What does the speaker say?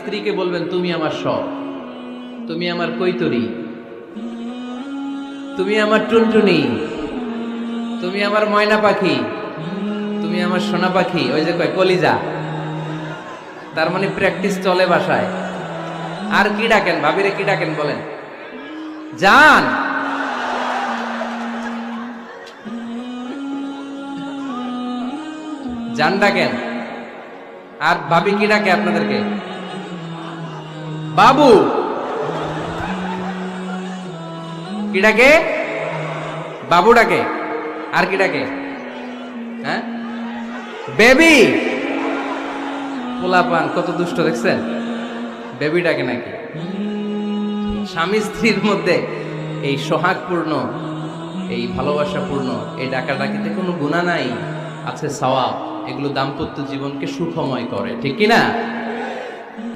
স্ত্রীকে বলবেন তুমি আমার সব, তুমি আমার কৈতরী, তুমি আমার টুনটুনি, তুমি আমার ময়না পাখি, তুমি আমার সোনা পাখি। ওই যে কয় কলিজা, তার মানে প্র্যাকটিস চলে বাসায়। আর কি ডাকেন ভাবিরে, কি ডাকেন বলেন? জান। জান ডাকেন। আর ভাবি কি ডাকে আপনাদেরকে? বাবু। কি ডাকে? বাবু ডাকে। আর কি ডাকে? হ্যাঁ, বেবি। পোলাপান কত দুষ্ট দেখছেন, বেবি ডাকে নাকি? স্বামী স্ত্রীর মধ্যে এই সোহাগপূর্ণ, এই ভালোবাসাপূর্ণ এই ডাকাডাকিতে কোনো গুনাহ নাই, আছে সওয়াব। এগুলো দাম্পত্য জীবনকে সুখময় করে, ঠিক কি না?